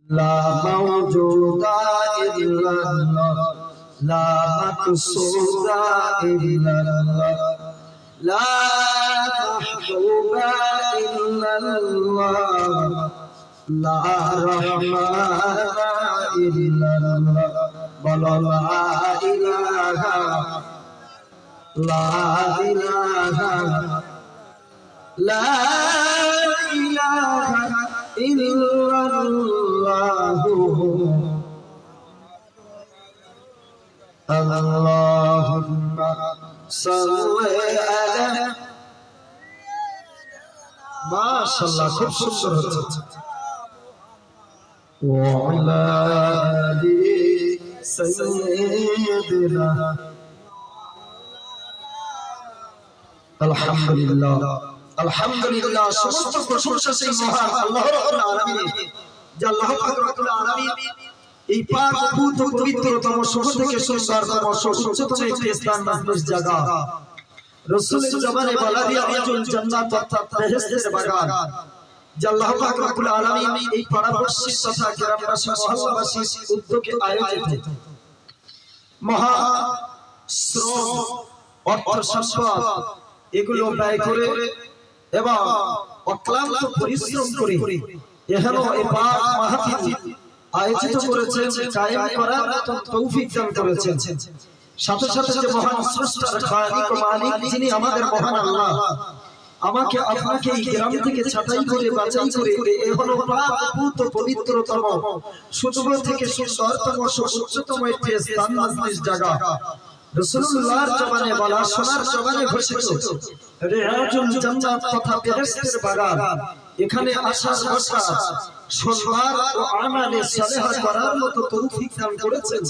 لا موجود إلا الله لا مقصود إلا الله لا محبوب إلا الله لا رحمن إلا الله بل لا إله لا إله إلا الله اللهم صل على ما شاء الله খুব সুন্দর হচ্ছে وعلى آل سيدنا আলহামদুলিল্লাহ আলহামদুলিল্লাহ সমস্ত প্রশংসা সেই মহান আল্লাহ রাব্বুল আলামিনের যে আল্লাহ পাক রব্বুল আলামিন এই পাক পবিত্রতম শহর থেকে সুন্দরতম উচ্চতম একটি স্থান মজলিস জায়গা রাসূলের জবানে বলা দিয়া আজুল জান্নাত অর্থাৎ বেহেশতের বাগান যে আল্লাহ পাক রব্বুল আলামিন এই পাড়াপড়শি তথা গ্রামবাসী মহল্লাবাসীর উদ্যোগে আয়োজিত মহা শ্রম অর্থ সম্পদ এগুলো ব্যয় করে এবং অক্লান্ত পরিশ্রম করে এখানে এই পাক মাহফিল আয়োজিত করেছেন কায়েম করার তৌফিক দান করেছেন সাথে সাথে যে মহান স্রষ্টা খালিক ও মালিক যিনি আমাদের মহান আল্লাহ আমাকে আপনাকে এই গ্রাম থেকে ছাঁটাই করে বাছাই করে এই হলো পাক পবিত্রতম সুদূর থেকে সুন্দরতম উচ্চতম একটি স্থান মজলিস জায়গা রাসূলুল্লাহর জবানে বলা সোনার জবানে ঘোষিত রিয়াজুল জান্নাত তথা বেহেশতের বাগান এখানে আসার বসার সম্মান ও আমালে সালেহা করার মতো তৌফিক দান করেছেন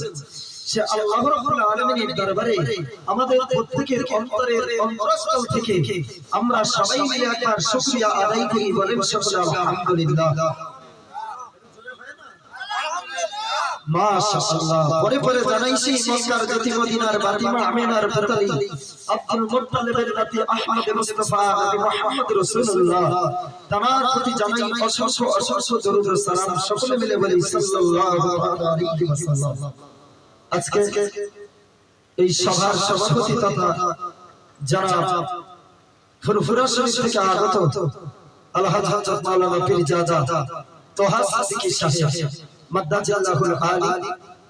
সে আল্লাহ রাব্বুল আলামিনের দরবারে আমাদের প্রত্যেকের অন্তরের অন্তরস্থল থেকে আমরা সবাই মিলে একবার শুকরিয়া আদায় করি বলেন সকলে আলহামদুলিল্লাহ মাশাআল্লাহ পরে পরে জানাইছি মক্কার জ্যোতি মদিনার ফাতিমা আমিনার পুতলি আব্দুল মুত্তালিবের নাতি আহমদ মুস্তাফা নবী মুহাম্মদ রাসূলুল্লাহ তামার প্রতি জানাই অসংখ্য অসংখ্য দরুদ ও সালাম সকলে মিলে বলি সাল্লাল্লাহু আলাইহি ওয়াসাল্লাম আজকে এই সভার সভাপতি তথা জনাব ফুরফুরা শরীফ থেকে আগত আলহাজ হযরত মাওলানা পীরজাদা তোহা সিদ্দিকী সাহেব মাদ্দাজাল্লাহুল আলী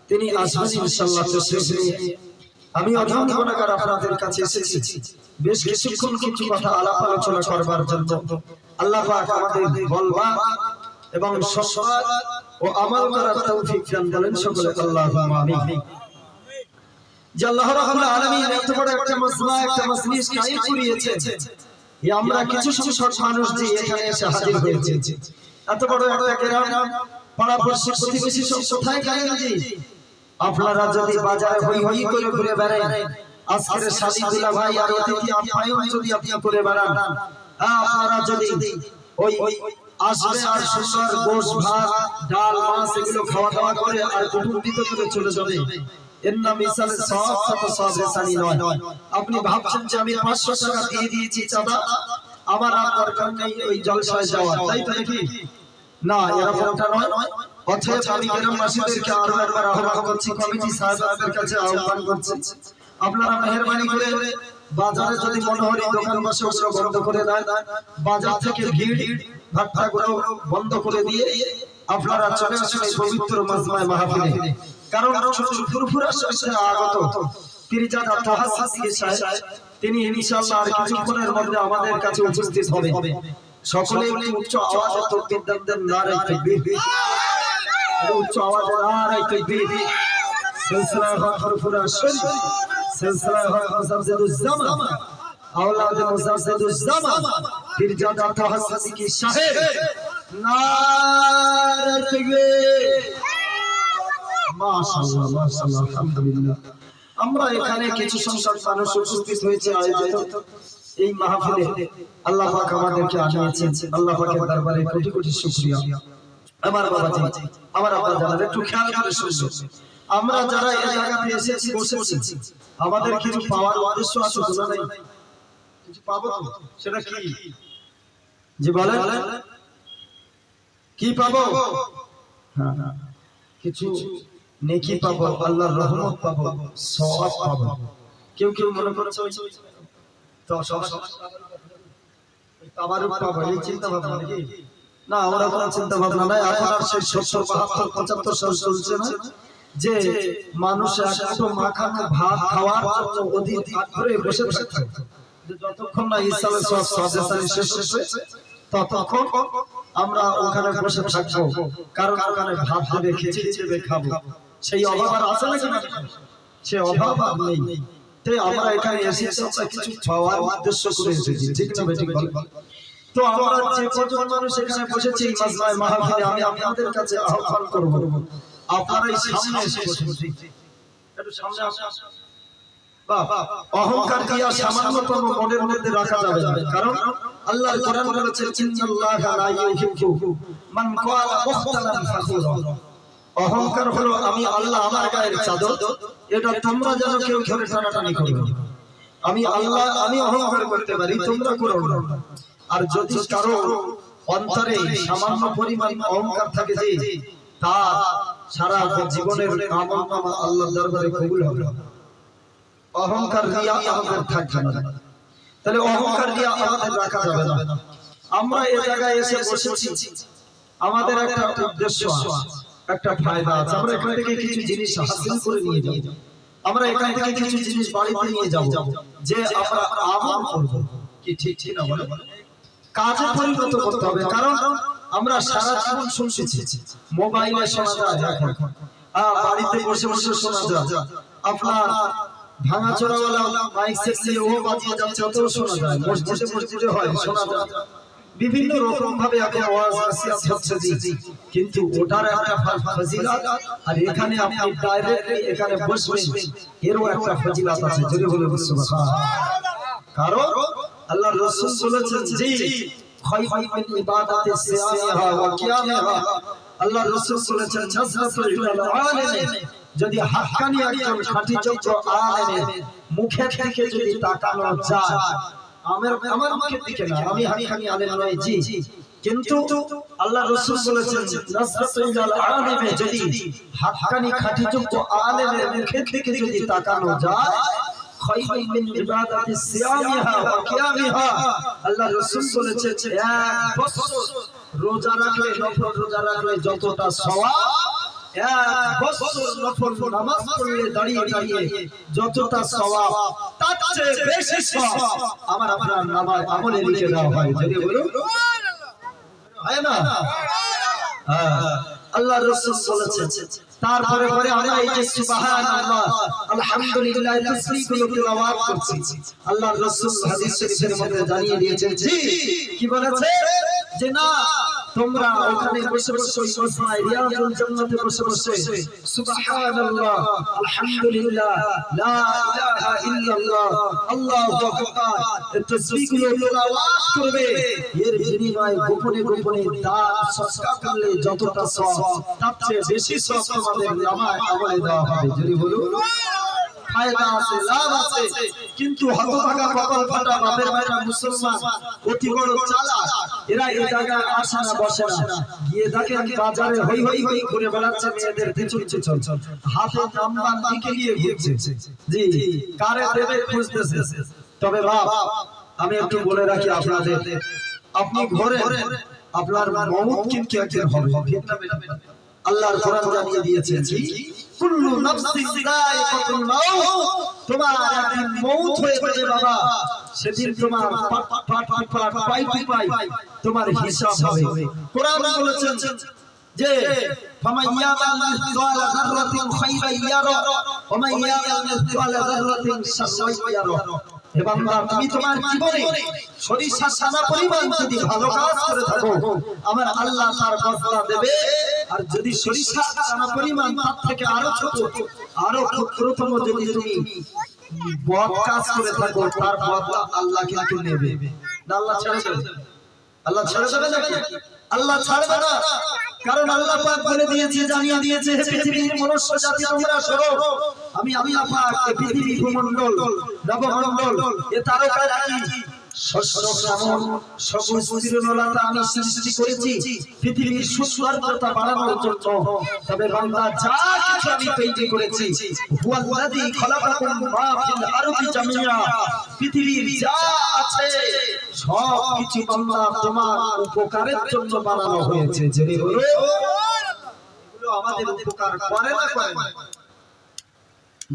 তিনি আসবেন ইনশাআল্লাহ তশরিফ নিয়ে আমি অধম গুনাহগার আপনাদের কাছে এসেছি বেশ কিছুক্ষণ কিছু কথা আলাপ আলোচনা করবার জন্য আল্লাহ পাক আমাদের বলবা এবং সৎ ও আমল করার তৌফিক দান করেন সকলে আল্লাহুম্মা আমিন যে আল্লাহ রাব্বুল আলামিন এত বড় একটা মজমা একটা মজলিস কায়েম করিয়েছেন এই আমরা কিছু সংখ্যক মানুষ যে এখানে এসে হাজির হয়েছে এত বড় একটা গ্রাম পাড়াপড়শি প্রতিবেশী সব কোথায় গেলেন জি আপনারা যদি বাজারে হই হই করে ঘুরে বেড়ান আজকের শাদি দুলা ভাই আর অতিথি আপ্যায়ন যদি আপনি করে বেড়ান আপনারা যদি ওই আসবে আর সুন্দর গোশ ভাত ডাল মাছ এগুলো খাওয়া দাওয়া করে আর কুটুম্বিত করে চলে যাবে এর নাম মিসালে সওয়াব সাথে সওয়াব রেসানি নয় আপনি ভাবছেন যে আমি 500 টাকা দিয়ে দিয়েছি চাঁদা আমার আর দরকার নেই ওই জলসায় যাওয়া তাই তো নাকি না এরকমটা নয় অতএব আমি গ্রামবাসীদেরকে আরো একবার আহ্বান করছি কমিটি সাহেবদের কাছে আহ্বান করছি আপনারা মেহেরবানি করে বাজারে যদি মনোহরি দোকান বসে ওগুলো বন্ধ করে দেন বাজার থেকে ভিড় ভাট্টাগুলো বন্ধ করে দিয়ে আপনারা চলে আসুন এই পবিত্র মাজমায়ে মাহফিলে কারণ ফুরফুরা শরীফে আগত পীরজাদা তোহা সিদ্দিকী সাহেব তিনি ইনশাআল্লাহ আর কিছুক্ষণের মধ্যে আমাদের কাছে উপস্থিত হবে সকলে উচ্চ আওয়াজে তাকবীর দেন নারে তাকবীর উচ্চ আওয়াজে নারে তাকবীর সিলসিলা ফুরফুরা শরীফ সিলসিলা মুজাদ্দিদুজ জামান আওলাদ মুজাদ্দিদুজ জামান পীরজাদা তোহা সিদ্দিকী সাহেব নারে তাকবীর মাশাআল্লাহ মাশাআল্লাহ আলহামদুলিল্লাহ আমরা এখানে কিছু সংখ্যক মানুষ উপস্থিত হয়েছে আয়োজিত এই মাহফিলে আল্লাহ পাক আমাদেরকে আনিয়েছেন আল্লাহ পাকের দরবারে কোটি কোটি শুকরিয়া আমার বাবাজি আমার আব্বা জানেন একটু খেয়াল করে শুনুন আমরা যারা এই জায়গাতে এসেছি বসেছি আমাদের কিছু পাওয়ার উদ্দেশ্য আছে জানা নাই কিছু পাবো তো সেটা কি জি বলেন কি পাবো হ্যাঁ কিছু নেকি পাবো, আল্লাহর রহমত পাবো, সওয়াব পাবো। কেউ কেউ মনে করছে তো তাবারুক পাবো, এই চিন্তা ভাবনা নাকি? না, আমরা কোনো চিন্তা ভাবনা নাই। এখন আর সেই 70, 72, 75 সাল চলছে না যে মানুষ একটু মাখানো ভাত খাওয়ার জন্য অধীর আগ্রহে বসে থাকে, যতক্ষণ না ইসলামের সাজেশন শেষ হচ্ছে ততক্ষণ আমরা ওখানে বসে থাকবো, কারণ ওখানে ভাত দেবে, খিচুড়ি দেবে, খাবো। সেই অভাব আর আছে নাকি? সে অভাব আর নেই। তাই আমরা এখানে এসেছি কিছু খাওয়ার উদ্দেশ্য করে এসেছি, ঠিক না বেঠিক বল? তো আমরা যে কজন মানুষ এখানে বসেছি মাজমায়ে মাহফিলে, আমি আপনাদের কাছে আহ্বান করব, আপনারা এই সামনে এসে বসুন, একটু সামনে আসুন। অহংকার দিয়া সামান্যতম মনের মধ্যে রাখা যাবে না, কারণ আল্লাহর কোরআন বলেছে ইন্নাল্লাহা লা ইউহিব্বু মান ক্বালা মুখতালান ফাখুরা। অহংকার হলো আমি আল্লাহ আমার গায়ের চাদর, এটা তোমরা যেন কেউ ধরে টানাটানি করবে না। আমি আল্লাহ, আমি অহংকার করতে পারি, তোমরা করো না। আর যদি কারো অন্তরে সামান্য পরিমাণ অহংকার থাকে যে তার সারা জীবনের আমলনামা আল্লাহর দরবারে কবুল হবে না। অহংকার রিয়া আমাদের থাকবে না, তাহলে অহংকার রিয়া আমাদের রাখা যাবে না। আমরা এই জায়গায় এসে বসেছি, আমাদের একটা উদ্দেশ্য আছে, একটা ফায়দা আছে। আমরা এখান থেকে কিছু জিনিস হাসিল করে নিয়ে যাব, আমরা এখান থেকে কিছু জিনিস বাড়িতে নিয়ে যাব, যে আমরা আমল করব। কি ঠিক না বলে? কাজে পরিণত করতে হবে, কারণ আমরা সারা জীবন শুনছি, মোবাইলে শোনা যায়, এখন বাড়িতে বসে বসে শোনা যায়, আপনার ভাঙাচোরাওয়ালা মাইক সেট নিয়ে ও বাজিয়ে যাচ্ছে, ওটাও শোনা যায়, মসজিদে হয়, শোনা যায়, বিভিন্ন রকম ভাবে এখন আওয়াজ হচ্ছে। কিন্তু ওটার একটা ফজিলত, আর এখানে আপনি ডাইরেক্টলি এখানে বসবেন, এরও একটা ফজিলত আছে। যদি বলে সুবহানাল্লাহ। কারণ আল্লাহর রাসূল বলেছেন জি খায়রুল মিন ইবাদাতি সিয়ামিহা ওয়া কিয়ামিহা। আল্লাহর রাসূল বলেছেন নাজরাতুল ইলাল আলিম, যদি হাক্কানি একজন খাঁটি যোগ্য আলেমের মুখের দিকে যদি তাকানো যায়, আমার মুখের দিকে না, আমি হাক্কানি আলেম নই জি, কিন্তু আল্লাহর রাসূল বলেছেন নাজরাতুল ইলাল আলিম, যদি হাক্কানি খাঁটি যোগ্য আলেমের মুখের দিকে যদি তাকানো যায়, খায়রুল মিন ইবাদাতি সিয়ামিহা ওয়া কিয়ামিহা। আল্লাহর রাসূল বলেছেন এক বছর রোজা রাখলে, নফল রোজা রাখলে যতটা সওয়াব, এক বছর নফল নামাজ পড়লে দাঁড়িয়ে দাঁড়িয়ে যতটা সওয়াব, তার চেয়ে বেশি সওয়াব আমার আপনার নামাজ আমলে লিখে দেওয়া হয়। যদি বলুন হয় না? আল্লাহর রাসূল বলেছেন। তারপরে পরে আমরা এই যে সুবহানাল্লাহ আলহামদুলিল্লাহ তাসবিহগুলো তেলাওয়াত করছি, আল্লাহর রাসূল হাদিস শরীফের মধ্যে জানিয়ে দিয়েছেন জি কি বলেছে, যে না তোমরা ওখানে বসে বসে মসজিদে রিয়াজুল জান্নাতে বসে বসে সুবহানাল্লাহ আলহামদুলিল্লাহ লা ইলাহা ইল্লাল্লাহ আল্লাহু আকবার তাসবিহগুলো তেলাওয়াত করবে। এর বিনিময়ে গোপনে গোপনে দান সদকা করলে যতটা সওয়াব, তার চেয়ে বেশি সওয়াব তোমাদের নামায় আমলে দেওয়া হবে। যদি বলুন ফায়দা আছে, লাভ আছে। কিন্তু হতভাগা কপাল ফাটা বাপের ভাইরা মুসলমান অতি বড় চালাক, এরা এই জায়গায় আসে না, বসে না, গিয়ে দেখেন বাজারে হই হই হই ঘুরে বেড়াচ্ছে, মেয়েদের পিছু পিছু হাতে নাম্বার দিকে গিয়ে ঘুরছে, জি কারে দেবে খুঁজতেছে। তবে বাপ আমি একটু বলে রাখি আপনাদের, আপনি ঘরে আপনার মওত কিন্তু একদিন হবে, ঠিক না? আল্লাহর কোরআন জানিয়ে দিয়েছেন জি কুল্লু নাফসিন যায়িকাতুল মাউত, তোমার একদিন মওত হয়ে যাবে বাবা, সেদিন তোমার পাই তোমার হিসাব হবে। কোরআন বলেছেন যে ফামান ইয়ামাল মিসকালা যাররাতিন খায়রান ইয়ারা ওয়া মান ইয়ামাল মিসকালা যাররাতিন শাররান ইয়ারা। হে বান্দা, তুমি তোমার জীবনে সরিষা সানা পরিমাণ যদি ভালো কাজ করে থাকো, আমার আল্লাহ তার বদলা দেবে। আর যদি সরিষা সানা পরিমাণ তার থেকে আরো ছোট, আরো ক্ষুদ্রতম যদি তুমি বদ কাজ করে থাকো, তার বদলা আল্লাহ কিন্তু নেবে না। আল্লাহ ছেড়ে দেবে? আল্লাহ ছেড়ে দেবে নাকি? আল্লাহ ছাড়বে না, কারণ আল্লাহ পাক বলে দিয়েছে, জানিয়ে দিয়েছে, হে পৃথিবীর মনুষ্য জাতি তোমরা শোনো, আমি আল্লাহ পাক এই পৃথিবী ভূমণ্ডল নবমণ্ডল এ তারকারাজি শস্য শ্যামল সবুজ তৃণলতা আমি সৃষ্টি করেছি পৃথিবীর সৌন্দর্যতা বাড়ানোর জন্য। তবে বান্দা যা কিছু আমি তৈরি করেছি, হুয়াল্লাযী খালাকাকুম মা ফিল আরদি জামিআ, পৃথিবীর যা আছে সব কিছু বান্দা তোমার উপকারের জন্য বানানো হয়েছে। জেনে বলো এগুলো আমাদের উপকার করে না করে না?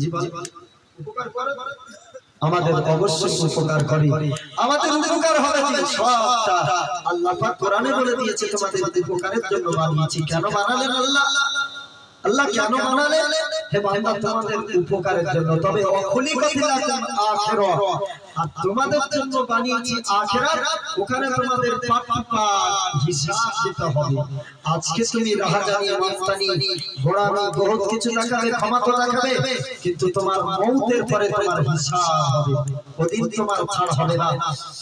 জি বল, উপকার করে? আমাদের অবশ্যই উপকার করে। আমাদের উপকার হবে যে সবটা আল্লাহ পাক কোরআনে বলে দিয়েছে তোমাদের উপকারের জন্য বানিয়েছি। কেন বানালেন আল্লাহ? আল্লাহ কেন বানালেন? হে বান্দা তোমাদের উপকারের জন্য। তবে অখলিকাতিলাকুম আখিরা, আর তোমাদের জন্য বানিয়েছি আখিরাত, ওখানে তোমাদের পাপ হিসাব দিতে হবে। আজকে তুমি রাহাজানি মাস্তানি ঘোড়ামি বহুত কিছু দেখাবে, ক্ষমা তো দেখাবে, কিন্তু তোমার মওতের পরে তোমার হিসাব হবে। ওদিন তোমার ছাড় হবে না।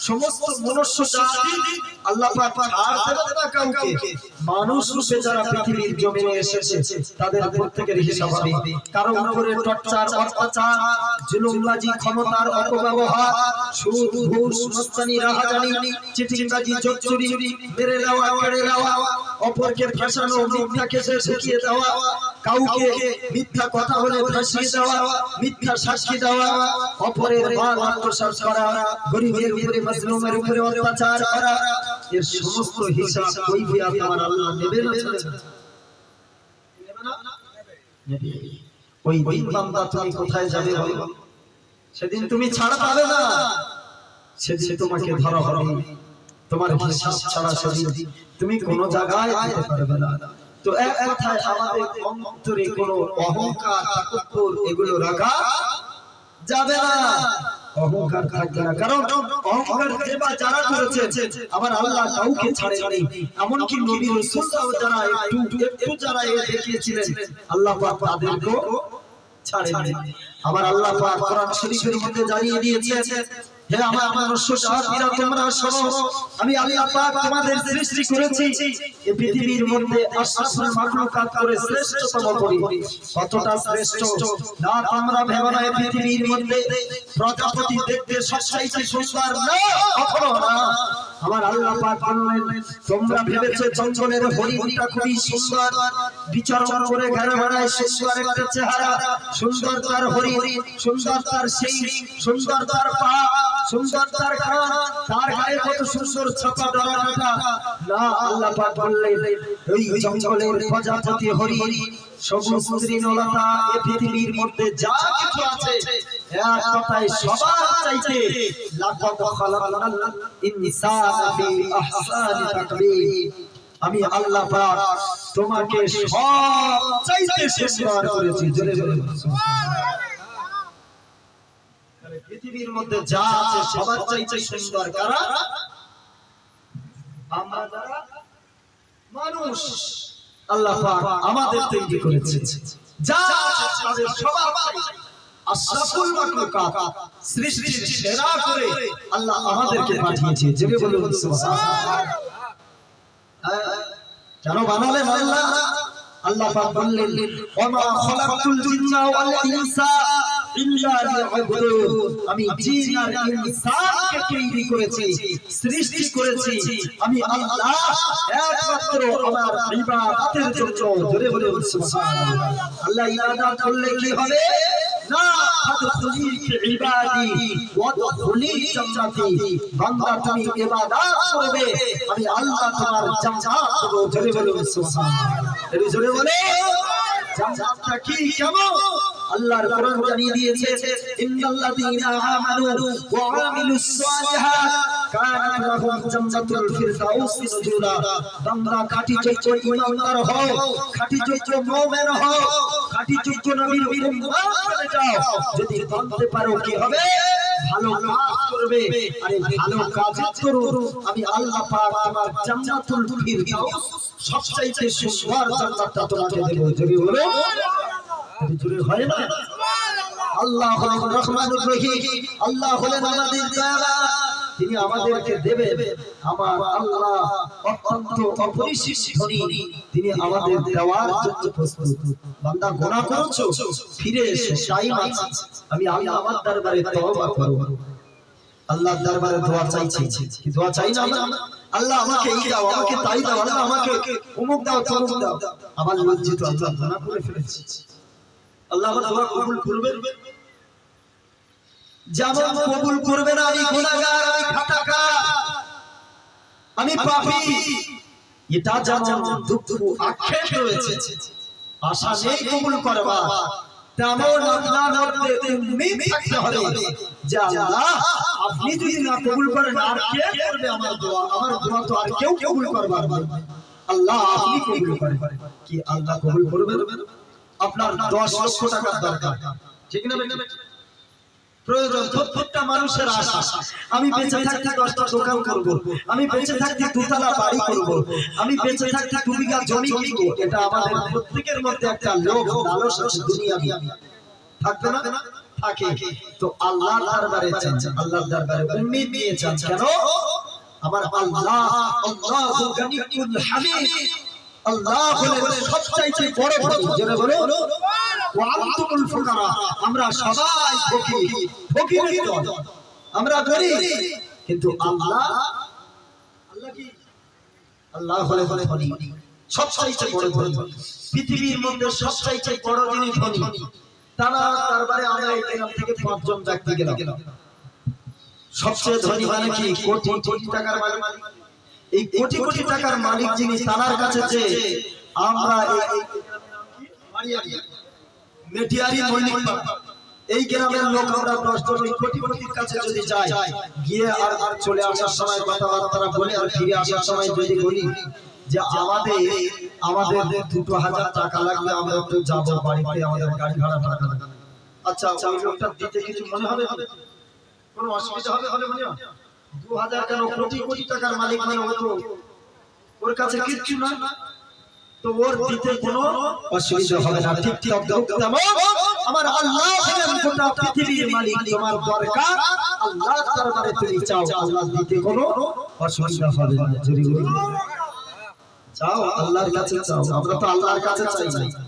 সমস্ত মনুষ্য জাতি আল্লাহ পাক ছাড় দেবেন না কাউকে। মানুষ রূপে যারা পৃথিবীর জমিনে এসেছে তাদের প্রত্যেকের হিসাব হবে। কারো উপরে টর্চার, অত্যাচার, জুলুমবাজি, ক্ষমতার অপব্যবহার, সুদ, ঘুষ, মস্তানি, রাহাজানি, চিটিংবাজি, চোরচুরি, মেরে দেওয়া, কেড়ে নেওয়া, অপরকে ফাঁসানো, মিথ্যা কেসে ঢুকিয়ে দেওয়া, কাউকে মিথ্যা কথা বলে ফাঁসিয়ে দেওয়া, মিথ্যা সাক্ষী দেওয়া, অপরের মাল আত্মসাৎ করা, গরিবের উপরে মাজলুমের উপরে অত্যাচার করা, এর সমস্ত হিসাব কৈফিয়ত আমার আল্লাহ নেবেন না? ওই দিন বান্দা তুমি কোথায় যাবে বলো? সেদিন তুমি ছাড়া পাবে না। সেদিন তোমাকে ধরা হবে। তোমার হিসাব ছাড়া সেদিন তুমি কোনো জায়গায় যেতে পারবে না। তো এক কথায় আমাদের অন্তরে কোনো অহংকার, তাকাব্বুর এগুলো রাখা যাবে না। অহংকার থাকবে না, কারণ অহংকার যারা করেছে আমার আল্লাহ কাউকে ছাড়েননি। এমনকি নবী রাসূলরাও যারা একটু যারা দেখিয়েছিলেন আল্লাহ পাক তাদেরকেও ছাড়েননি। আমার আল্লাহ পাক কোরআন শরীফের মধ্যে জানিয়ে দিয়েছেন, হে আমার মনুষ্য জাতিরা তোমরা শোনো, আমি আল্লাহ পাক তোমাদের সৃষ্টি করেছি এই পৃথিবীর মধ্যে আশরাফুল মাখলুকাত করে শ্রেষ্ঠতম করি। কতটা শ্রেষ্ঠ না তোমরা ভেবো না। এই পৃথিবীর মধ্যে প্রজাপতি দেখতে সবচাইতে সুন্দর না, কখনো না। আমার আল্লাহ পাক বললেন তোমরা ভেবেছো জঙ্গলের হরিণটা খুবই সুন্দর, বিচরণ করে ঘরে বেড়ায়, সুন্দর একটা চেহারা, সুন্দর তার হরিণ, সুন্দর তার শিং, সুন্দর তার পা, সুন্দর তার কান, তার গায়ে কত সুন্দর ছাপা ডরাটা না। আল্লাহ পাক বললেন এই জঙ্গলের প্রজাপতি হরিণ, সবুজ তৃণলতা, এই পৃথিবীর মধ্যে যা কিছু আছে এক কথায় সবার চাইতে লাকাদ খালাকনাল ইনসানা ফি আহসানি তাকবীর, আমি আল্লাহ পাক তোমাকে সব চাইতে সুন্দর করেছি। জোরে জোরে সুবহানাল্লাহ। পৃথিবীর মধ্যে যা আছে সবার চাইতে সুন্দর কারা? আমরা যারা মানুষ আল্লাহ পাক আমাদের তৈরি করেছে। যা আছে তাদের সবার চাইতে আশরাফুল মাখলুকাত, সৃষ্টির সেরা করে আল্লাহ আমাদেরকে পাঠিয়েছে। জেনে বলুন সুবহানাল্লাহ। কেন বানালেন আল্লাহ? আল্লাহ পাক বললেন ওয়া খালাকতুল জিন্না ওয়াল ইনসা ইল্লা লিয়াবুদুন, আমি জিন আর ইনসানকে তৈরি করেছি, সৃষ্টি করেছি আমি আল্লাহ একমাত্র আমার ইবাদতের জন্য। জোরে বলুন সুবহানাল্লাহ। আল্লাহ ইবাদত করলে কি হবে? না ফাদখুলি ফি ইবাদি ওয়াদখুলি জান্নাতি, বান্দা তুমি ইবাদত করবে আমি আল্লাহ তোমার জান্নাত দেব। জোরে বলুন সুবহানাল্লাহ। এই জোরে বলে জান্নাতটা কি কেমন? আল্লাহর কোরআন জানিয়ে দিয়েছে ইন্নাল্লাযীনা আমানু ওয়া আমিলুস সালিহাত কানাত লাহুম জান্নাতুল ফিরদাউসি নুজুলা, তোমরা খাঁটি যোগ্য ঈমানদার হও, খাঁটি যোগ্য মুমিন হও, খাঁটি যোগ্য নবীর উম্মত হয়ে যাও। যদি জানতে পারো কি হবে, ভালো কাজ করবে, আরে ভালো কাজ করো, আমি আল্লাহ পাক তোমার জান্নাতুল ফিরদাউস সবচাইতে সুন্দর জান্নাতটা তোমাকে দেব। জোরে বলো, জোরে হয় না? আল্লাহ হলেন রহমানুর রহিম, আল্লাহ হলেন আমাদের দয়াবান, তিনি আমাদেরকে দেবেন। আমার আল্লাহ অত্যন্ত অপরিসীম ধনী, তিনি আমাদের দেওয়ার জন্য প্রস্তুত। বান্দা গুনাহ করেছো, ফিরে এসো, টাইম আছে, আমি আল্লাহ আমার দরবারে তওবা করো। আল্লাহর দরবারে দোয়া চাইছি, কি দোয়া চাই না আমরা? আল্লাহ আমাকে এই দাও, আমাকে তাই দাও, আল্লাহ আমাকে অমুক দাও, তমুক দাও। আমার লজ্জিত আল্লাহ গুনাহ করে ফেলেছি, আল্লাহ আমার দোয়া কবুল করবেন? যেমন কবুল করবে না আমি গুনাহগার, আমি খাতাকার, আমি পাপী, এটা যেমন দুঃখ আক্ষেপ রয়েছে, আশা নেই কবুল করবা, তেমন আপনার মধ্যে উম্মীদ থাকতে হবে যে আল্লাহ আপনি যদি না কবুল করেন আর কে করবে আমার দোয়া? আমার দোয়া তো আর কেউ কবুল করবার না, আল্লাহ আপনি কবুল করেন। কি আল্লাহ কবুল করবেন? আপনার 10 লক্ষ টাকার দরকার, ঠিক না? প্রয়োজন প্রত্যেকটা মানুষের আশা, আমি বেঁচে থাকতে 10টা দোকান করব, আমি বেঁচে থাকতে 2তলা বাড়ি করব, আমি বেঁচে থাকতে 2 বিঘা জমি কিনব। এটা আমাদের প্রত্যেকের মধ্যে একটা লোভ লালস আছে, দুনিয়াবি থাকবে না? থাকে। তো আল্লাহর দরবারে চান, আল্লাহর দরবারে উম্মীদ নিয়ে চান। কেন? আমার আল্লাহ আল্লাহু গানিয়্যুল হামিদ, আল্লাহ হলেন সবচাইতে বড় ধনী। যারা বলে ওয়া আনতুমুল ফুকারা, আমরা সবাই ফকির, ফকিরের দল, আমরা গরীব, কিন্তু আল্লাহ কি? আল্লাহ হলেন ধনী, সবচাইতে বড় ধনী। পৃথিবীর মধ্যে সবচাইতে বড় যিনি ধনী, তার দরবারে আমরা এই গ্রাম থেকে 5 জন ব্যক্তি গেলাম। সবচেয়ে ধনী মানে কি? কোটি কোটি টাকার মালিক। এই কোটি কোটি টাকার মালিক যিনি, তার কাছে যে আমরা মেটিয়ারি মৈনিক এই গ্রামের লোক আমরা 10 জন এই কোটি কোটির কাছে যদি যাই, গিয়ে আর চলে আসার সময় কথাবার্তা বলে আর ফিরে আসার সময় যদি বলি যে আমাদের 2000 টাকা লাগবে, আমরা একটু যাবো বাড়িতে, আমাদের গাড়ি ভাড়া টাকা লাগবে, আচ্ছা ওই লোকটা দিতে কিছু মনে হবে? কোনো অসুবিধা হবে? মনে হয় 2000 কেন, কোটি কোটি টাকার মালিক মানে ওর কাছে কিচ্ছু না, তো ওর দিতে কোনো অসুবিধা হবে না। ঠিক তেমন আমার আল্লাহ হলেন গোটা পৃথিবীর মালিক। তোমার দরকার আল্লাহর দরবারে তুমি চাও, আল্লাহ দিতে কোনো অসুবিধা হবে না। যদি চাও আল্লাহর কাছে চাও, আমরা তো আল্লাহর কাছে চাই না,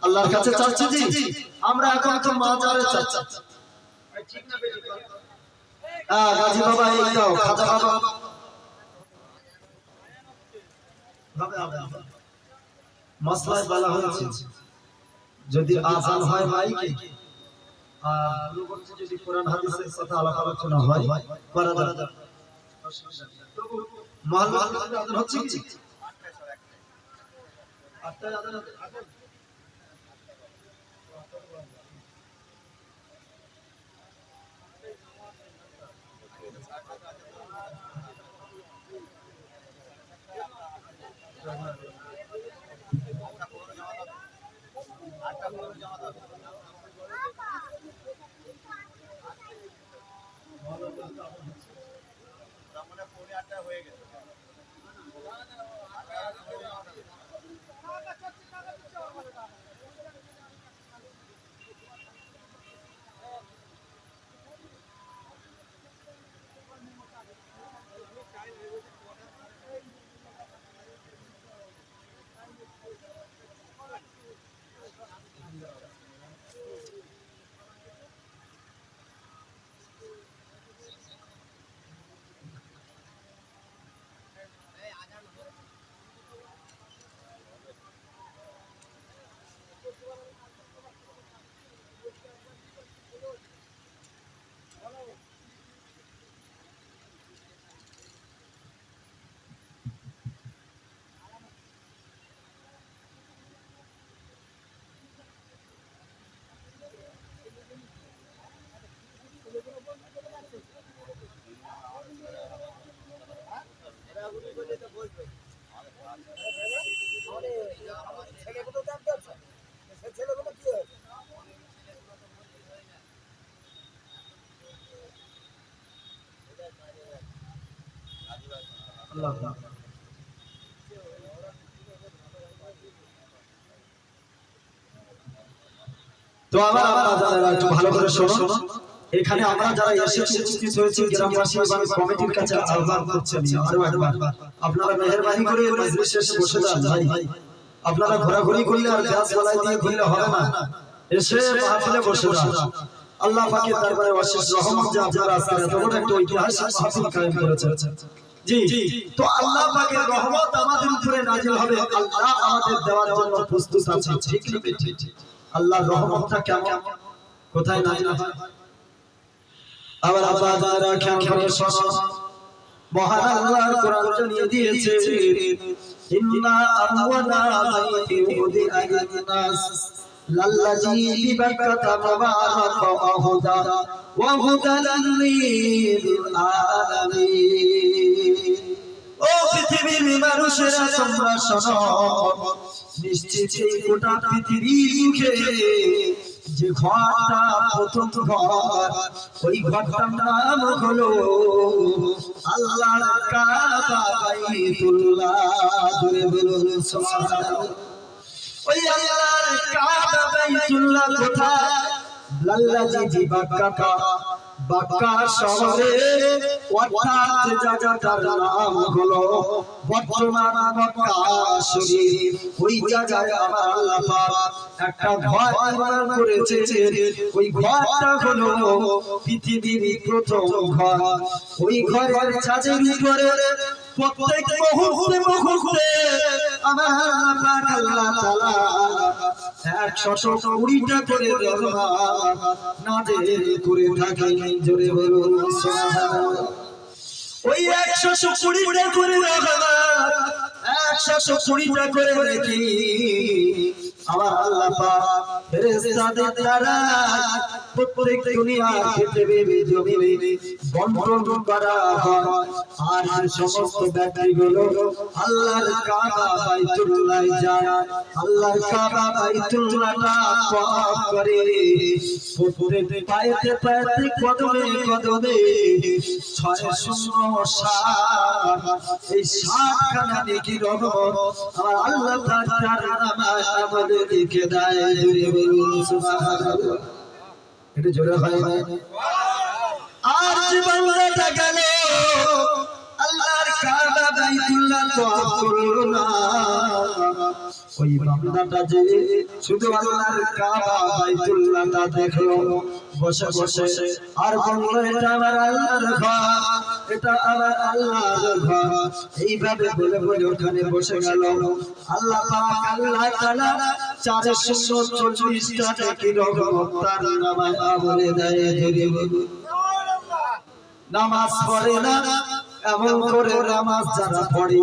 আল্লাহর কাছে চাচ্ছি জি আমরা, এখন তো মাজারে চাচ্ছি, ঠিক না? গাজী বাবা এই দাও, খাজা বাবা মাসলায় বলা হয়েছে যদি আযান হয় মাইকে আর যদি কোরআন হাদিসের কথা আলাপ আলোচনা হয় করা যাবে, মহল্লা আযান হচ্ছে কি? 8টায় আযান হবে। তো আমার আপনারা একটু ভালো করে শুনুন। এখানে আমরা যারা এসেছি উপস্থিত হয়েছি গ্রামবাসী এবং কমিটির কাছে আহ্বান করছি আমি আরো একবার, আপনারা মেহেরবানি করে মজলিসে এসে বসে যান ভাই। আপনারা ঘোরাঘুরি করলে আর গ্যাস গলায় দিয়ে ঘুরলে হবে না, এসে মাহফিলে বসে যান। আল্লাহ পাকের দরবারে অশেষ রহমত যে আপনারা আজকে এত বড় একটা ঐতিহাসিক মাহফিল কায়েম করেছেন। জি, তো আল্লাহ পাকের রহমত আমাদের উপরে নাযিল হবে, আল্লাহ আমাদের দেওয়ার জন্য প্রস্তুত আছে। ঠিক না ঠিক? আল্লাহর রহমতটা কেমন, কোথায় নাযিল হয়? আবার আপনারা খেয়াল করে শোনো, মহান আল্লাহর কোরআন জানিয়ে দিয়েছে, ইন্না আওয়ালা বাইতিন উদিআ লিন-নাস লাল্লাযী বিবাক্কাতা মুবারাকান ওয়া হুদান লিল-আলামিন। ও পৃথিবীর মানুষেরা তোমরা শোনো, নিশ্চিত এই গোটা পৃথিবীর মুখে যে ঘরটা প্রথম ঘর, ওই ঘরটার নাম হলো আল্লাহর কাবা বাইতুল্লাহ। জোরে বলুন সুবহানাল্লাহ। ওই আল্লাহর কাবা বাইতুল্লাহ কোথায়? লাল্লাযী বিবাক্কাতা, বাক্কা শহরে, অর্থাৎ জায়গাটার নাম হলো বর্তমান মক্কা শরীফ। ওই জায়গায় আমার আল্লাহ পাক একটা ঘর নির্মাণ করেছে। ওই ঘরটা হলো পৃথিবীর প্রথম ঘর। ওই ঘরের ছাদের উপরে প্রত্যেক মুহূর্তে মুহূর্তে আমার আল্লাহ তাআলা 120টা করে রহমত নাযিল করে থাকেন। জোরে বলুন সুবহানাল্লাহ। ওই 120টা করে রহমত, 120টা করে রেখে আমার আল্লাহ পাক ফেরেশতাদের দ্বারা প্রত্যেক দুনিয়ার পৃথিবীর জমিনে বন্টন করা হয়। আর সমস্ত ব্যক্তিগুলো আল্লাহর কাবা বাইতুল্লাহ যায়, আল্লাহর কাবা বাইতুল্লাহটা তওয়াফ করে। প্রত্যেক পায়েতে পায়েতে কদমে কদমে 660 এই 60খানা নেকি রহমত আমার আল্লাহ তাআলার নামে আমাদের লিখে দেয়। জোরে বলুন সুবহানাল্লাহ। এটা জোরে হয় না? আর যে বান্দাটা গেল আল্লাহর কাবা বাইতুল্লাহ তওয়াফ করলো না, ওই বান্দাটা যে শুধু আল্লাহর কাবা বাইতুল্লাহটা দেখলো বসে বসে, আর বলল এটা আমার আল্লাহর ঘর, এটা আমার আল্লাহর ঘর, এইভাবে বলে বলে ওখানে বসে গেল। আল্লাহ পাক আল্লাহ তাআলা 440টা নেকি রহমত তার নামে আমলে দেয়। জোরে বলুন। নামাজ পড়ে না, এমন করে নামাজ যারা পড়ে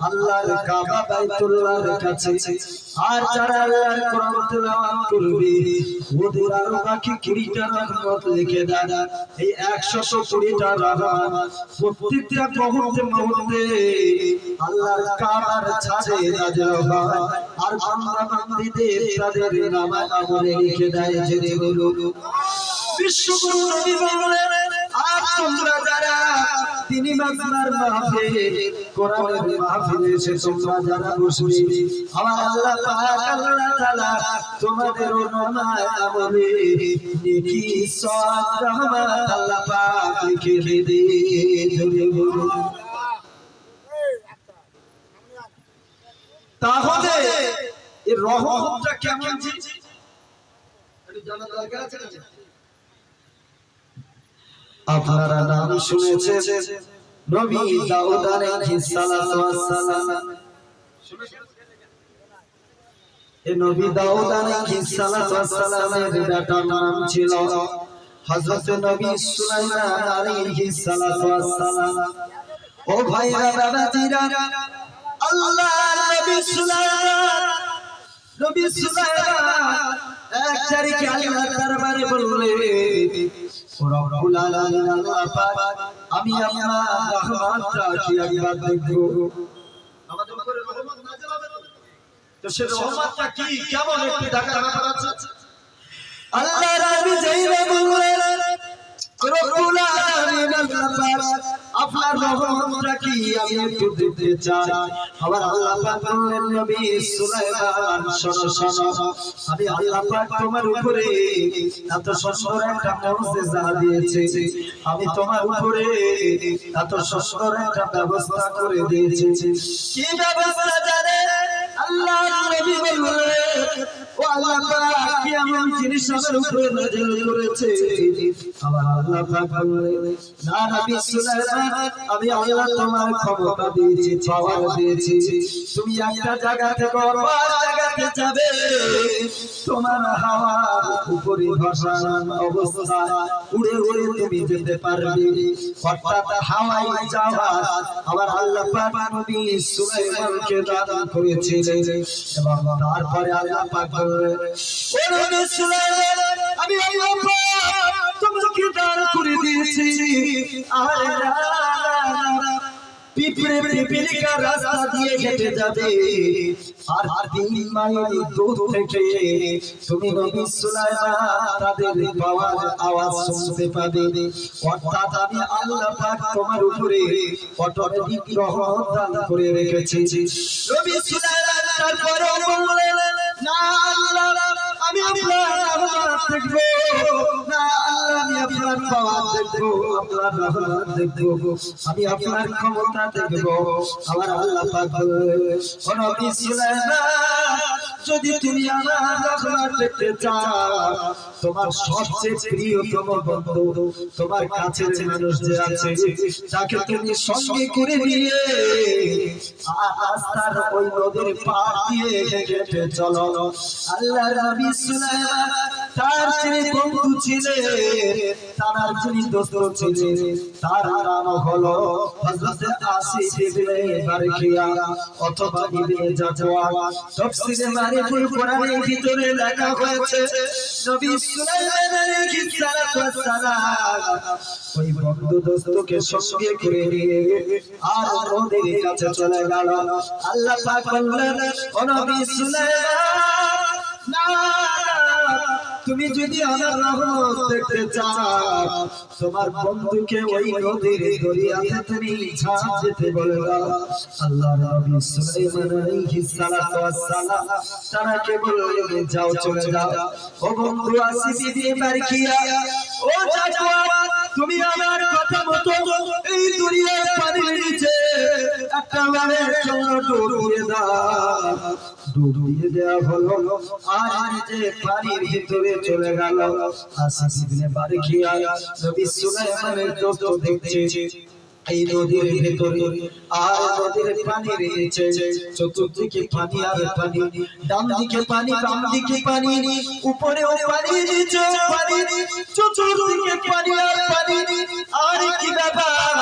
আল্লাহর কাবা বাইতুল্লাহর কাছে, আর যারা আল্লাহর কোরআন তেলাওয়াত করবে ওদের আরো বাকি 20টা রহমত লিখে দেয়। এই 120টা রহমত প্রত্যেকটা মুহূর্তে মুহূর্তে আল্লাহর কাবার ছাদে নাযিল হয়, আর বান্দা বান্দীদের তাদের নামে আমলে লিখে দেয়। জেনে বলুন। বিশ্বগুরু নবী বলেন, আর তোমরা যারা তিনি মাজমার মাহফিল কোরআনের মাহফিলে এসে তোমরা যারা বসবে, আমার আল্লাহ পাক আল্লাহ তাআলা তোমাদের নামে আমলে নেকি সওয়াব রহমত আল্লাহ পাক লিখে দেন। জোরে বলুন। তাহলে এই রহমতটা কেমন জি এটা জানা দরকার আছে না? আপনারা নাম শুনেছেন নবী দাউদ আলাইহিস সালাতু ওয়াস সালাম। এই নবী দাউদ আলাইহিস সালাতু ওয়াস সালামের বেটার নাম ছিল হযরত নবী সুলাইমান আলাইহিস সালাতু ওয়াস সালাম। ও ভাইরা বাবাজিরা, আল্লাহর নবী সুলাইমান এক তারিখে আল্লাহর দরবারে বললেন, ও রব্বুল আলামিন আল্লাহ পাক, আমি আপনার রহমতটা কি একবার দেখব? আমাদের উপরে রহমত নাযিল হবে তো সে রহমতটা কি কেমন একটু দেখার ব্যাপার আছে। আল্লাহর নবী যাইবা বললেন, রব্বুল আলামিন আল্লাহ পাক, আপনার রহমতটা কি আমি একটু দেখতে চাই। আবার আল্লাহ পাক বললেন, নবী সুলাইমান শোনো শোনো, আমি আল্লাহ পাক তোমার উপরে এত সুন্দর একটা মুজিজা দিয়েছি, আমি তোমার উপরে এত সুন্দর একটা ব্যবস্থা করে দিয়েছি। কি ব্যবস্থা জানেন? আল্লাহর নবী বললেন, ও আল্লাহ পাক কি এমন জিনিস আমার উপরে নাযিল করেছে আমার আল্লাহ পাক বললেন না নবী সুলাইমান আমি আল্লাহ তোমার ক্ষমতা দিয়েছি পাওয়ার দিয়েছি তুমি একটা জায়গা থেকে অন্য জায়গাতে যাবে তোমার হাওয়ার উপরে ভাসমান অবস্থায় উড়ে উড়ে তুমি যেতে পারবে অর্থাৎ হাওয়ায় যাওয়া আমার আল্লাহ পাক নবী সুলাইমানকে দান করেছিলেন এবং তারপরে আল্লাহ পাক বললেন ও নবী সুলাইমান আমি আল্লাহ পাক তোমাকে দান করে দিয়েছি পিঁপড়ে পিপড়িকা রাস্তা দিয়ে হেঁটে যাবে আর 3 মাইল দূর থেকে তুমি নবী সুলাইমান তাদের পাওয়ার আওয়াজ শুনতে পাবে অর্থাৎ আমি আল্লাহ পাক তোমার উপরে অটোমেটিক রহমত দান করে রেখেছি নবী সুলাইমান তারপরে বললেন না আল্লাহ আমি আপনার রহমত দেখব না আল্লাহ আমি আপনার পাওয়ার দেখব আপনার রহমত দেখব আমি আপনার ক্ষমতা দেখব আমার আল্লাহ পাক বললেন ও নবী সুলাইমান যদি তুমি আমার রহমত দেখতে চাও তোমার সবচেয়ে প্রিয়তম বন্ধু তোমার কাছের মানুষ যে আছে তাকে তুমি সঙ্গে করে নিয়ে আস্তার ওই নদীর পার দিয়ে হেঁটে চলো আল্লাহ নবী সুলাইমান তার যে বন্ধু ছিলেন তার যিনি দোস্ত ছিলেন তার নাম হলো হযরত আসিফ ইবনে বারকিয়া অথবা ইবনে জাজওয়া তাফসীরে মারিফুল কোরআনের ভিতরে লেখা হয়েছে নবী সুলাইমান আলাইহিস সালাতু ওয়াস সালাম ওই বন্ধু দোস্তকে সঙ্গে করে নিয়ে আর নদীর কাছে চলে গেল আল্লাহ পাক বললেন ও নবী সুলাইমান না তুমি যদি আমার রহমত দেখতে চাও তোমার বন্ধুকে ওই নদীর দরিয়াতে তুমি ঝাঁপ দিতে বলে দাও আল্লাহ নবী সুলাইমান আলাইহিস সালাতু ওয়াস সালাম তাকে বললেন যাও চলে যাও ও বন্ধু আসিফ ইবনে বারকিয়া ও জাজওয়া তুমি আমার কথা মতো এই দরিয়ার পানির নিচে একটা বারের জন্য ডুবিয়ে দাও ডুবিয়ে দেওয়া হলো আর যে পানির ভিতরে চলে গেল আসিফ ইবনে বারকিয়া নবী সুলাইমানের দোস্ত দেখছে এই নদীর ভিতরে আর নদীর পানির নিচে চতুর্দিকে পানি আর পানি ডান দিকে পানি বাম দিকে পানি উপরেও পানি নিচে পানি চতুর্দিকে পানি আর পানি আর কি ব্যাপার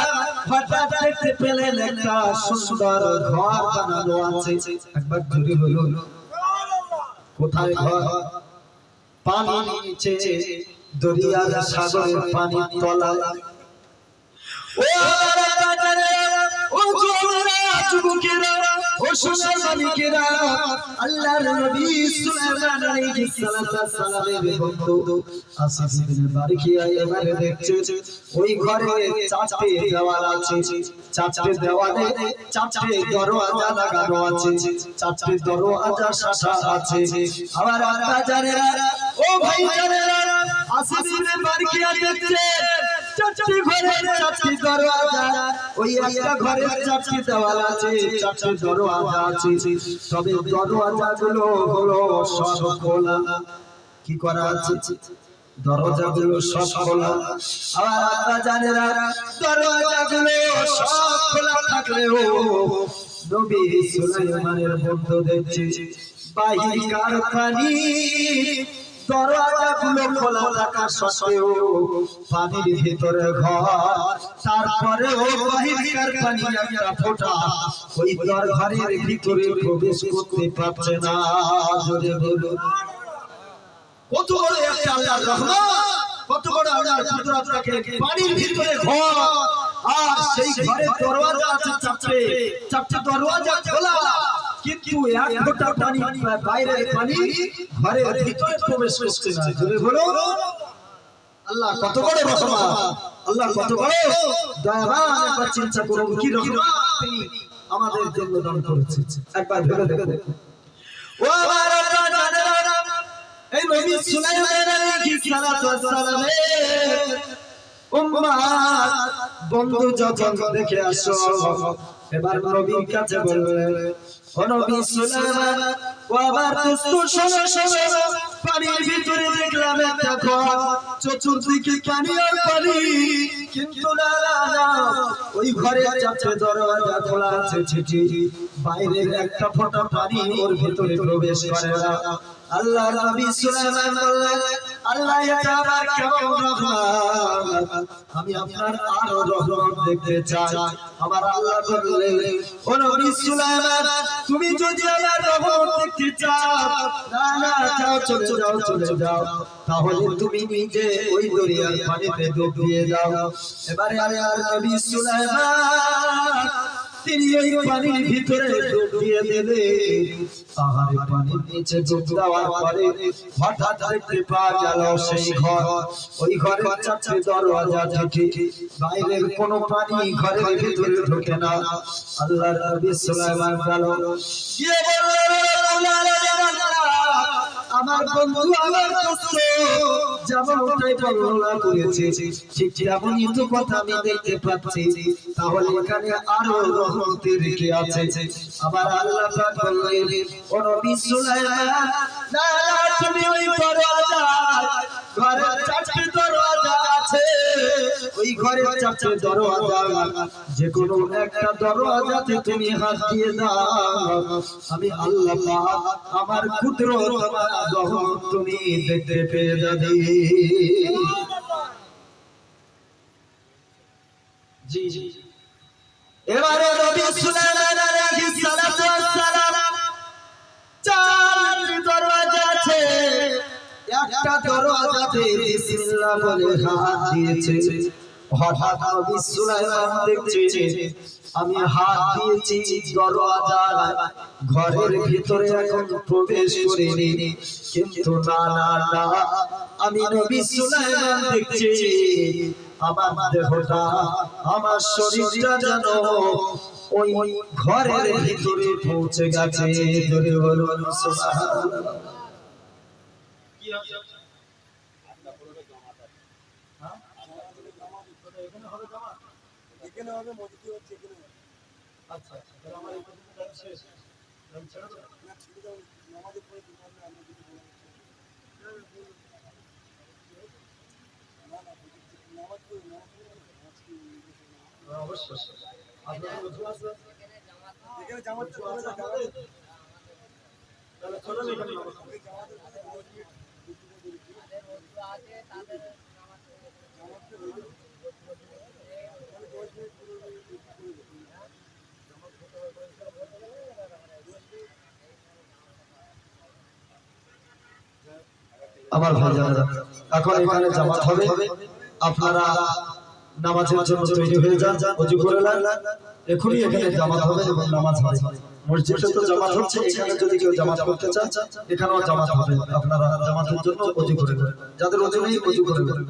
হঠাৎ দেখতে পেলেন একটা সুন্দর ঘর বানানো আছে একবার জোরে বলুন কোথায় ঘর পানি নিচে দরিয়ার সাগরের পানি তলায় ও ও জোয়ানেরা যুবকেরা ও সোনার মালিকেরা আল্লাহর নবী সুলাইমান আলাইহিস সালামের বন্ধু আসিফ ইবনে বারকিয়া এবারে দেখছে ওই ঘরে চারটি দেওয়াল আছে চারটি দেওয়ালে চারটি দরওয়াজা লাগানো আছে চারটি দরওয়াজা শাসা আছে আমার আব্বা জানেরা ও ভাই জানেরা আসিফ ইবনে বারকিয়া দেখছে চারটি ঘরে চারটি দরওয়াজা ওই একটা ঘরে চারটি দেওয়াল আছে চারটি দরওয়াজা আছে তবে দরওয়াজাগুলো হলো সব খোলা কি করা আছে দরজাগুলো সব খোলা আর আপনারা জানেন দরজাগুলো সব খোলা থাকলেও নবী সুলাইমানের বন্ধু দেখছে বাহিকার পানি দরজাগুলো খোলা থাকা সত্ত্বেও পানির ভিতরে ঘর তারপরেও বাহিরকার পানি একটা ফোঁটা ওই ঘরের ভিতরে প্রবেশ করতে পারছে না জোরে বলুন কত বড় একটা আল্লাহর রহমত কত বড় আল্লাহর কুদরত থাকে পানির ভিতরে ঘর আর সেই ঘরের দরজা আছে চারটি দরজা খোলা কিন্তু এক ফোঁটা পানি বাইরে পানি ঘরের ভিতরে প্রবেশ করছে না জোরে বলো আল্লাহ কত বড় রহমত আল্লাহ কত বড় দয়াবান একবার চিন্তা করুন কি রহমত তিনি আমাদের জন্য দান করেছেন একবার ভেবে দেখুন ও আমার আল্লাহ জানেন এই নবী সুলাইমান আলাইহিস সালাতু ওয়াস সালামের উম্মাহ বন্ধু যখন দেখে আসো এবার নবীর কাছে বললেন ও নবী সুলাইমান ও আমার দোস্ত শোনো শোনো, পানির ভিতরে দেখলাম একটা ঘর, চতুর্দিকে পানি আর পানি, কিন্তু না না না, ওই ঘরে চারটে দরজা খোলা আছে, ছিটি বাইরের একটা ফোঁটা পানি ওর ভিতরে প্রবেশ করে না। আল্লাহ নবী সুলাইমান বললেন, আল্লাহ এটা আমার কেমন রহমত, আমি আপনার আরো রহমত দেখতে চাই। আমার আল্লাহ বললেন, ও নবী সুলাইমান, তুমি যদি আমার রহমত দেখতে চাও, না না যাও, চলে যাও চলে যাও, তাহলে তুমি নিজে ওই দরিয়ার পানিতে ডুব দিয়ে যাও। এবারে আল্লাহর নবী সুলাইমান তিনি ওই পানির ভিতরে ডুব দিয়ে দিলেন। পাহাড়ে পানির নিচে ডুব দেওয়ার পরে হঠাৎ দেখতে পাওয়া গেল সেই ঘর, ওই ঘরের চারটে দরজা থেকে বাইরের কোনো পানি ঘরের ভিতরে ঢোকে না। আল্লাহর নবী সুলাইমান গেল গিয়ে বললেন, আমার বন্ধু আমার দোস্ত যেমনটাই বর্ণনা করেছে ঠিক তেমনই তো কথা আমি দেখতে পাচ্ছি, তাহলে এখানে আরো রহমতের রেখে আছে। আমার আল্লাহ পাক বললেন, ও নবী সুলাইমান, না না তুমি ওই দরজা, ঘরের চারটে দরজা আছে, ওই ঘরের চারটে দরজা, যে কোনো একটা দরজাতে তুমি হাত দিয়ে দাও, আমি আল্লাহ পাক আমার কুদরত আমার রহমত তুমি দেখতে পেয়ে যাবে। জি জি। এবারে নবী সুলাইমান আলাইহিস সালাতু ওয়াস সালাম চারটি দরজা আছে, একটা দরজাতে বিসমিল্লাহ বলে হাত দিয়েছে। হঠাৎ নবী সুলাইমান দেখছে আমি হাত দিয়েছি দরজার ঘরের ভিতরে এখন প্রবেশ করিনি, কিন্তু না না না, আমি নবী সুলাইমান দেখছি আমার দেহটা, আমার শরীরটা যেন ওই ঘরের ভিতরে পৌঁছে গেছে। জোরে বলুন সুবহানাল্লাহ। কি আছে এখানে হবে মসজিদ হচ্ছে এখানে। আচ্ছা তাহলে আমার এই কথা শেষ, আমি ছেড়ে দাও না, ছেড়ে দাও, নামাজের পরে দিবেন না, আমি যদি বলি না না নামাজ পড়ি না অবশ্যই আপনাদের ওযু আছে এখানে জামাত চলে যাবে, তাহলে চলেন এখানে নামাজ পড়ি, জামাতের পরে 10 মিনিট তাদের ওযু আছে, তাদের নামাজ পড়ি, আমার ভাইজানেরা এখন এখানে জামাত হবে, আপনারা নামাজের জন্য তৈরি হয়ে যান, ওযু করে নেন, এখনই এখানে জামাত হবে এবং নামাজ হবে। মসজিদে তো জামাত হচ্ছে, এখানে যদি কেউ জামাত করতে চান এখানেও জামাত হবে, আপনারা জামাতের জন্য ওযু করে নেন, যাদের ওযু নেই ওযু করে নেন।